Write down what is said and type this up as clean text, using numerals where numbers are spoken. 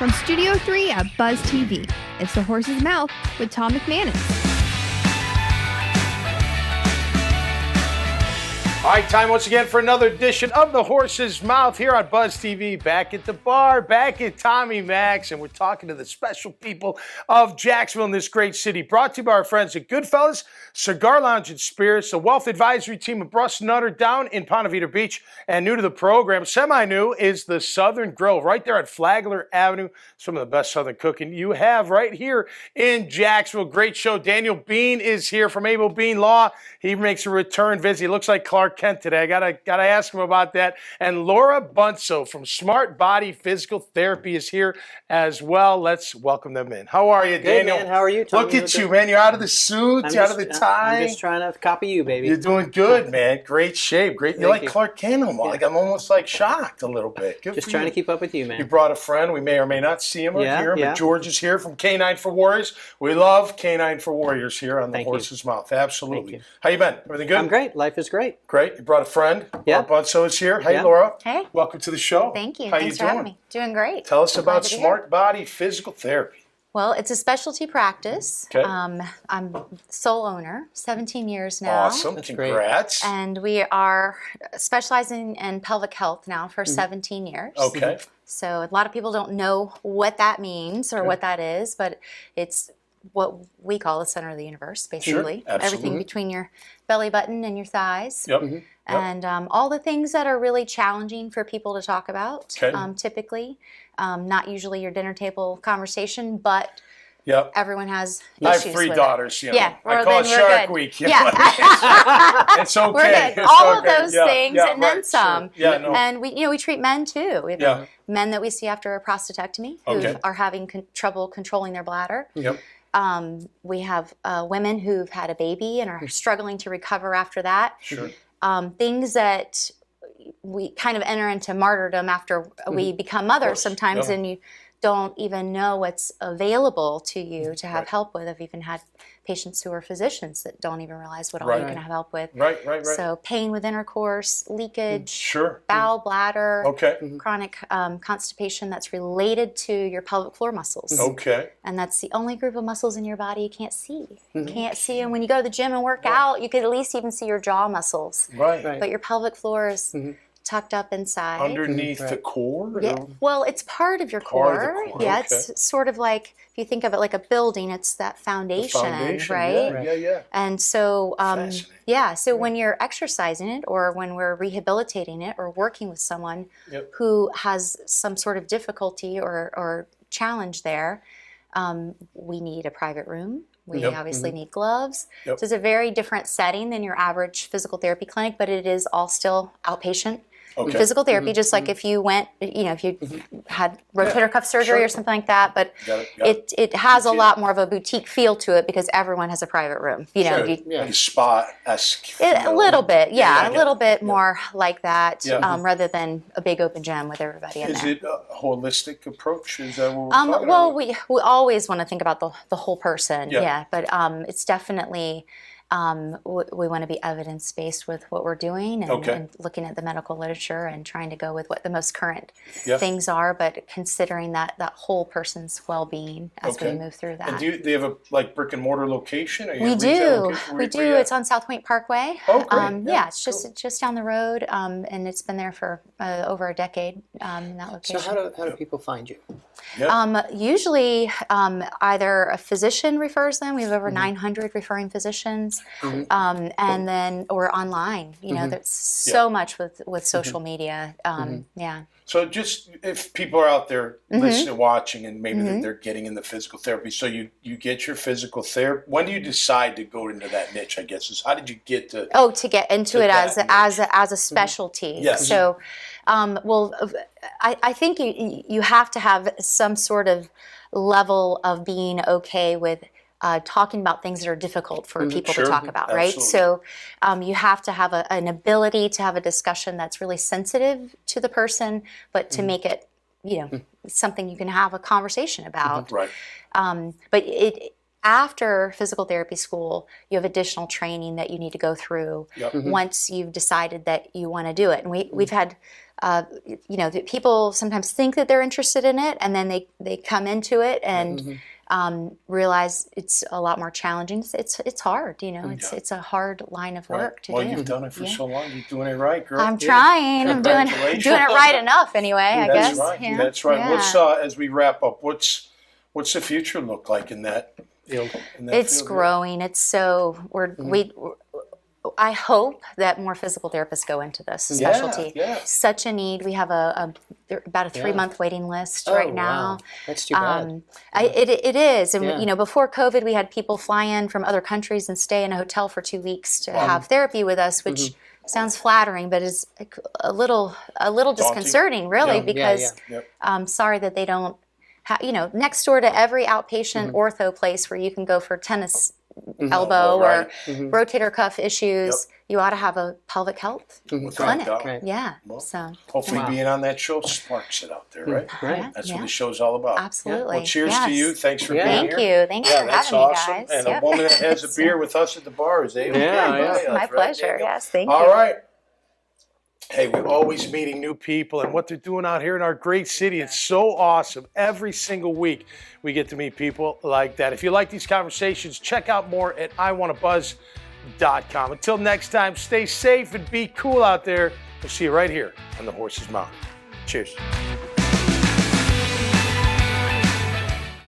From Studio 3 at Buzz TV, it's The Horse's Mouth with Tom McManus. All right, time once again for another edition of The Horse's Mouth here on Buzz TV. Back at the bar, back at Tommy Max, and we're talking to the special people of Jacksonville in this great city. Brought to you by our friends at Goodfellas, Cigar Lounge and Spirits, the Wealth Advisory Team of Bruss Nutter down in Ponte Vedra Beach. And new to the program, semi-new, is the Southern Grill right there at Flagler Avenue. Some of the best Southern cooking you have right here in Jacksonville. Great show. Daniel Bean is here from Abel Bean Law. He makes a return visit. He looks like Clark Kent today. I gotta ask him about that. And Laura Bunso from Smart Body Physical Therapy is here as well. Let's welcome them in. How are you, Daniel? Good, man. How are you, Tom? Look at you, man. You're out of the suit, you're out of the tie. I'm just trying to copy you, baby. You're doing good, man. Great shape. Great. You're like you. Clark Kent almost. Yeah. Like I'm almost like shocked a little bit. Good Just for trying you. to keep up with you, man. You brought a friend. We may or may not see him or Yeah, hear him, yeah. but George is here from K9 for Warriors. We love K9 for Warriors here on the Thank you. Horse's Mouth. Absolutely. Thank you. How you been? Everything good? I'm great. Life is great. Great. You brought a friend. Yeah. Laura Bunso is here. Hey, Yeah. Laura. Hey. Welcome to the show. Thank you. How Thanks you for doing? having me. Doing great. Tell us I'm about glad to be Smart here. Body Physical Therapy. Well, it's a specialty practice. Okay. I'm sole owner, 17 years now. Awesome. That's great. Congrats. And we are specializing in pelvic health now for 17 years. Okay. So a lot of people don't know what that means or what that is, but it's what we call the center of the universe, basically. absolutely. Everything between your belly button and your thighs. Yep. Mm-hmm. Yep. And all the things that are really challenging for people to talk about, Okay. typically. Not usually your dinner table conversation, but Yep. everyone has I issues have 3 with daughters. You know. Yeah, I well, call it then we're Shark good. Week. You Yeah. know? It's okay. We're good. It's All of okay. those Yeah, things yeah, and then right, some. Sure. Yeah, no. And we treat men too. We have Yeah. men that we see after a prostatectomy who Okay. are having trouble controlling their bladder. Yep. We have women who've had a baby and are struggling to recover after that. Sure. Things that we kind of enter into martyrdom after we become mothers sometimes, Yeah. and you don't even know what's available to you to have Right. help with. I've even had patients who are physicians that don't even realize what all Right. you can have help with. Right. So pain with intercourse, leakage, Sure. bowel, bladder, Okay. chronic constipation that's related to your pelvic floor muscles. Okay. And that's the only group of muscles in your body you can't see. You can't see them when you go to the gym and work out. You could at least even see your jaw muscles. Right. Right. But your pelvic floor is tucked up inside. Underneath Right. the core? Yeah. or- Well, it's part of your Part of core. the core, Yeah, okay. it's sort of like, if you think of it like a building, it's that The foundation, foundation. right? Yeah. And so, Fascinating. yeah, so when you're exercising it or when we're rehabilitating it or working with someone Yep. who has some sort of difficulty or challenge there, we need a private room. We Yep. obviously need gloves. Yep. So it's a very different setting than your average physical therapy clinic, but it is all still outpatient. Okay. Physical therapy, just like if you went, if you had rotator cuff surgery sure. or something like that, but Got it. it has a Boutique. lot more of a boutique feel to it because everyone has a private room. Sure. You, Yeah. Like a spa-esque a feel. little bit, Yeah, I a get little it. bit more like that, Yeah. rather than a big open gym with everybody in Is there. it a holistic approach? Is that what we're talking Well, about? we always want to think about the whole person, Yeah. but it's definitely we want to be evidence-based with what we're doing and, Okay. and looking at the medical literature and trying to go with what the most current Yeah. things are, but considering that whole person's well-being as Okay. we move through that. And do they have a brick and mortar location? Or you We have retail do. location? We Where do. you at? It's on South Point Parkway. Oh, great. Yeah, it's just down the road, and it's been there for over a decade in that So location. how do people find you? Usually, either a physician refers them. We have Mm-hmm. over 900 referring physicians, and then or online. There's so much with social media. Yeah. So just if people are out there Mm-hmm. listening, watching, and maybe they're getting into physical therapy, so you get your physical therapy. When do you decide to go into that niche? I guess is how did you get to? Oh, to get into To it that as a specialty. Yes. So, I think you have to have some sort of level of being okay with talking about things that are difficult for people Sure. to talk about, right? Absolutely. So you have to have an ability to have a discussion that's really sensitive to the person, but to make it, something you can have a conversation about. Right. But after physical therapy school, you have additional training that you need to go through Yep. once you've decided that you want to do it. And we've had people sometimes think that they're interested in it, and then they come into it and realize it's a lot more challenging. It's hard, it's a hard line of work to do. Well, you've done it for so long. You're doing it right, girl. I'm trying. I'm doing it right enough anyway, I guess. Right. Yeah. That's right. Yeah. What's as we wrap up, what's the future look like in that field? It's growing. It's so I hope that more physical therapists go into this specialty. Yeah. Such a need. We have about a 3-month waiting list right now. Wow. That's too bad. It is. And, before COVID, we had people fly in from other countries and stay in a hotel for 2 weeks to have therapy with us, which sounds flattering, but is a little disconcerting, really, because I'm sorry that they don't next door to every outpatient ortho place where you can go for tennis elbow or rotator cuff issues, you ought to have a pelvic health clinic. Right. Yeah. Well, so hopefully being on that show sparks it out there, right? Right. That's what the show's all about. Absolutely. Well, cheers to you. Thanks for being Thank here. you. Thanks for that's having awesome. me, guys. And a woman that has a beer with us at the bar is able to My pleasure. Yes, thank you. All right. Hey, we're always meeting new people and what they're doing out here in our great city. It's so awesome. Every single week we get to meet people like that. If you like these conversations, check out more at iwanttabuzz.com. Until next time, stay safe and be cool out there. We'll see you right here on The Horse's Mouth. Cheers.